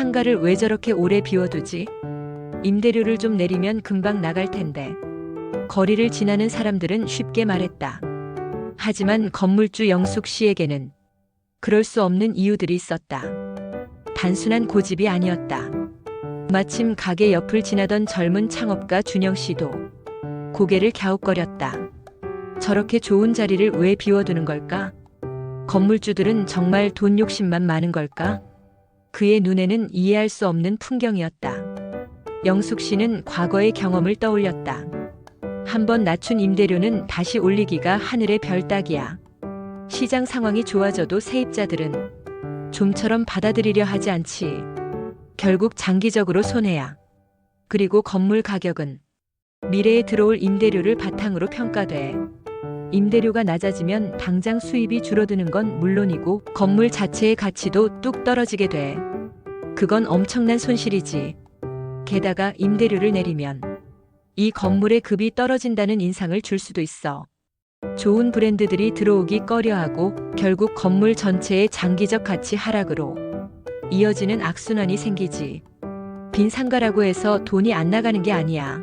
상가를 왜 저렇게 오래 비워두지? 임대료를 좀 내리면 금방 나갈 텐데. 거리를 지나는 사람들은 쉽게 말했다. 하지만 건물주 영숙 씨에게는 그럴 수 없는 이유들이 있었다. 단순한 고집이 아니었다. 마침 가게 옆을 지나던 젊은 창업가 준영 씨도 고개를 갸웃거렸다. 저렇게 좋은 자리를 왜 비워두는 걸까? 건물주들은 정말 돈 욕심만 많은 걸까? 그의 눈에는 이해할 수 없는 풍경이었다. 영숙 씨는 과거의 경험을 떠올렸다. 한번 낮춘 임대료는 다시 올리기가 하늘의 별 따기야. 시장 상황이 좋아져도 세입자들은 좀처럼 받아들이려 하지 않지. 결국 장기적으로 손해야. 그리고 건물 가격은 미래에 들어올 임대료를 바탕으로 평가돼. 임대료가 낮아지면 당장 수입이 줄어드는 건 물론이고 건물 자체의 가치도 뚝 떨어지게 돼. 그건 엄청난 손실이지. 게다가 임대료를 내리면 이 건물의 급이 떨어진다는 인상을 줄 수도 있어. 좋은 브랜드들이 들어오기 꺼려하고 결국 건물 전체의 장기적 가치 하락으로 이어지는 악순환이 생기지. 빈 상가라고 해서 돈이 안 나가는 게 아니야.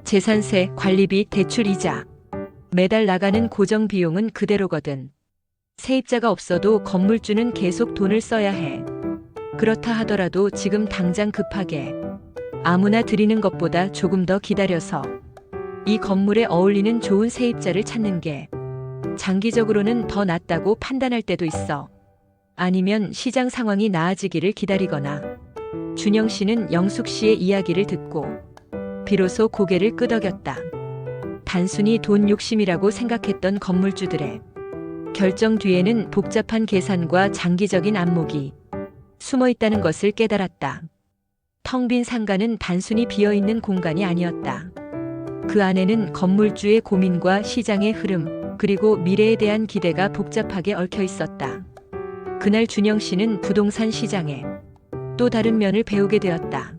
재산세, 관리비, 대출 이자. 매달 나가는 고정 비용은 그대로거든. 세입자가 없어도 건물주는 계속 돈을 써야 해. 그렇다 하더라도 지금 당장 급하게 아무나 들이는 것보다 조금 더 기다려서 이 건물에 어울리는 좋은 세입자를 찾는 게 장기적으로는 더 낫다고 판단할 때도 있어. 아니면 시장 상황이 나아지기를 기다리거나. 준영 씨는 영숙 씨의 이야기를 듣고 비로소 고개를 끄덕였다. 단순히 돈 욕심이라고 생각했던 건물주들의 결정 뒤에는 복잡한 계산과 장기적인 안목이 숨어 있다는 것을 깨달았다. 텅 빈 상가는 단순히 비어있는 공간이 아니었다. 그 안에는 건물주의 고민과 시장의 흐름, 그리고 미래에 대한 기대가 복잡하게 얽혀 있었다. 그날 준영 씨는 부동산 시장에 또 다른 면을 배우게 되었다.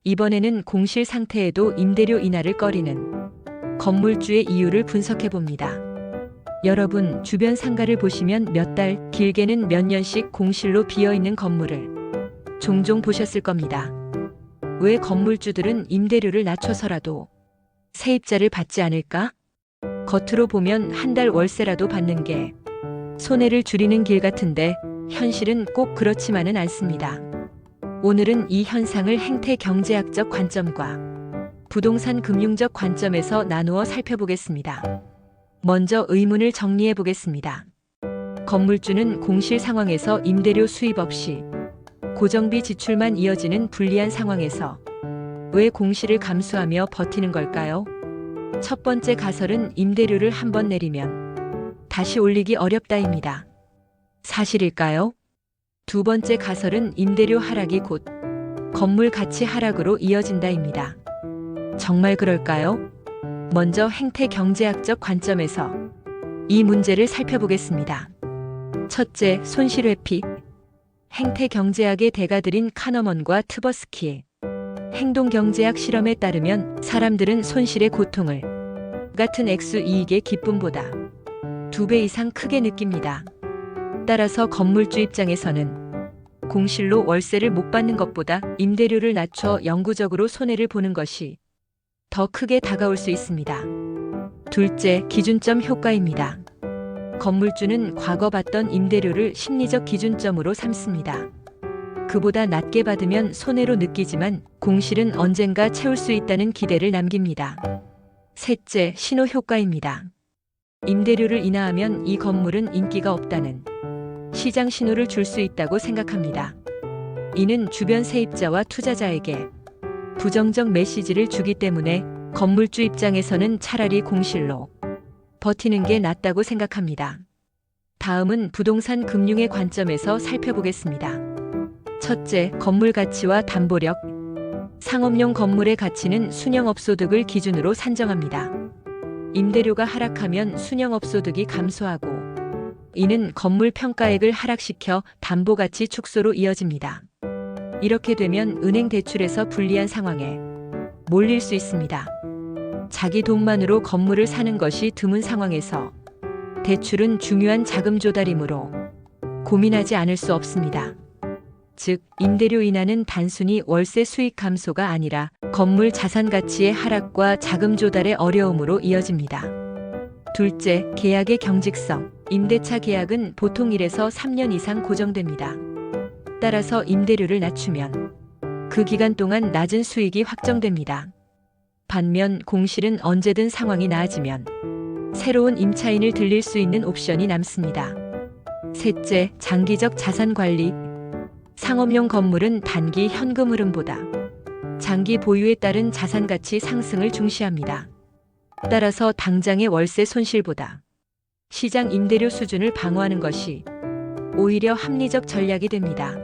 이번에는 공실 상태에도 임대료 인하를 꺼리는 건물주의 이유를 분석해 봅니다. 여러분, 주변 상가를 보시면 몇 달, 길게는 몇 년씩 공실로 비어있는 건물을 종종 보셨을 겁니다. 왜 건물주들은 임대료를 낮춰서라도 세입자를 받지 않을까? 겉으로 보면 한 달 월세라도 받는 게 손해를 줄이는 길 같은데 현실은 꼭 그렇지만은 않습니다. 오늘은 이 현상을 행태 경제학적 관점과 부동산 금융적 관점에서 나누어 살펴보겠습니다. 먼저 의문을 정리해 보겠습니다. 건물주는 공실 상황에서 임대료 수입 없이 고정비 지출만 이어지는 불리한 상황에서 왜 공실을 감수하며 버티는 걸까요? 첫 번째 가설은 임대료를 한번 내리면 다시 올리기 어렵다입니다. 사실일까요? 두 번째 가설은 임대료 하락이 곧 건물 가치 하락으로 이어진다입니다. 정말 그럴까요? 먼저 행태 경제학적 관점에서 이 문제를 살펴보겠습니다. 첫째, 손실 회피. 행태 경제학의 대가들인 카너먼과 트버스키의 행동 경제학 실험에 따르면 사람들은 손실의 고통을 같은 액수 이익의 기쁨보다 2배 이상 크게 느낍니다. 따라서 건물주 입장에서는 공실로 월세를 못 받는 것보다 임대료를 낮춰 영구적으로 손해를 보는 것이 더 크게 다가올 수 있습니다. 둘째, 기준점 효과입니다. 건물주는 과거 받던 임대료를 심리적 기준점으로 삼습니다. 그보다 낮게 받으면 손해로 느끼지만 공실은 언젠가 채울 수 있다는 기대를 남깁니다. 셋째, 신호 효과입니다. 임대료를 인하하면 이 건물은 인기가 없다는 시장 신호를 줄 수 있다고 생각합니다. 이는 주변 세입자와 투자자에게 부정적 메시지를 주기 때문에 건물주 입장에서는 차라리 공실로 버티는 게 낫다고 생각합니다. 다음은 부동산 금융의 관점에서 살펴보겠습니다. 첫째, 건물 가치와 담보력. 상업용 건물의 가치는 순영업소득을 기준으로 산정합니다. 임대료가 하락하면 순영업소득이 감소하고 이는 건물 평가액을 하락시켜 담보가치 축소로 이어집니다. 이렇게 되면 은행 대출에서 불리한 상황에 몰릴 수 있습니다. 자기 돈만으로 건물을 사는 것이 드문 상황에서 대출은 중요한 자금 조달이므로 고민하지 않을 수 없습니다. 즉, 임대료 인하는 단순히 월세 수익 감소가 아니라 건물 자산 가치의 하락과 자금 조달의 어려움으로 이어집니다. 둘째, 계약의 경직성. 임대차 계약은 보통 1에서 3년 이상 고정됩니다. 따라서 임대료를 낮추면 그 기간 동안 낮은 수익이 확정됩니다. 반면 공실은 언제든 상황이 나아지면 새로운 임차인을 들릴 수 있는 옵션이 남습니다. 셋째, 장기적 자산 관리. 상업용 건물은 단기 현금 흐름보다 장기 보유에 따른 자산 가치 상승을 중시합니다. 따라서 당장의 월세 손실보다 시장 임대료 수준을 방어하는 것이 오히려 합리적 전략이 됩니다.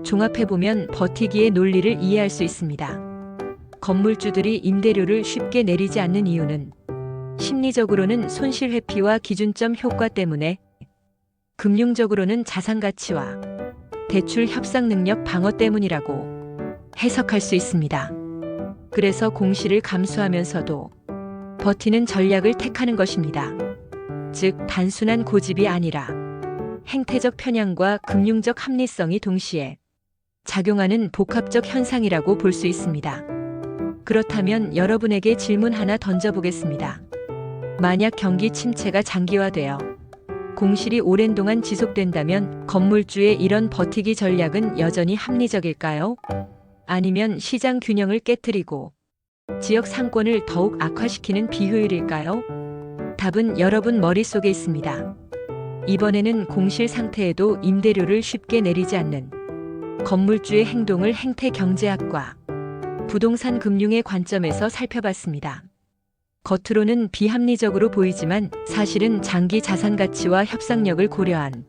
종합해보면 버티기의 논리를 이해할 수 있습니다. 건물주들이 임대료를 쉽게 내리지 않는 이유는 심리적으로는 손실 회피와 기준점 효과 때문에, 금융적으로는 자산 가치와 대출 협상 능력 방어 때문이라고 해석할 수 있습니다. 그래서 공실을 감수하면서도 버티는 전략을 택하는 것입니다. 즉, 단순한 고집이 아니라 행태적 편향과 금융적 합리성이 동시에 작용하는 복합적 현상이라고 볼 수 있습니다. 그렇다면 여러분에게 질문 하나 던져보겠습니다. 만약 경기 침체가 장기화되어 공실이 오랜 동안 지속된다면 건물주의 이런 버티기 전략은 여전히 합리적일까요? 아니면 시장 균형을 깨트리고 지역 상권을 더욱 악화시키는 비효율일까요? 답은 여러분 머릿속에 있습니다. 이번에는 공실 상태에도 임대료를 쉽게 내리지 않는 건물주의 행동을 행태 경제학과 부동산 금융의 관점에서 살펴봤습니다. 겉으로는 비합리적으로 보이지만 사실은 장기 자산 가치와 협상력을 고려한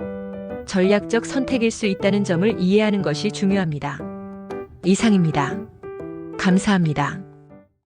전략적 선택일 수 있다는 점을 이해하는 것이 중요합니다. 이상입니다. 감사합니다.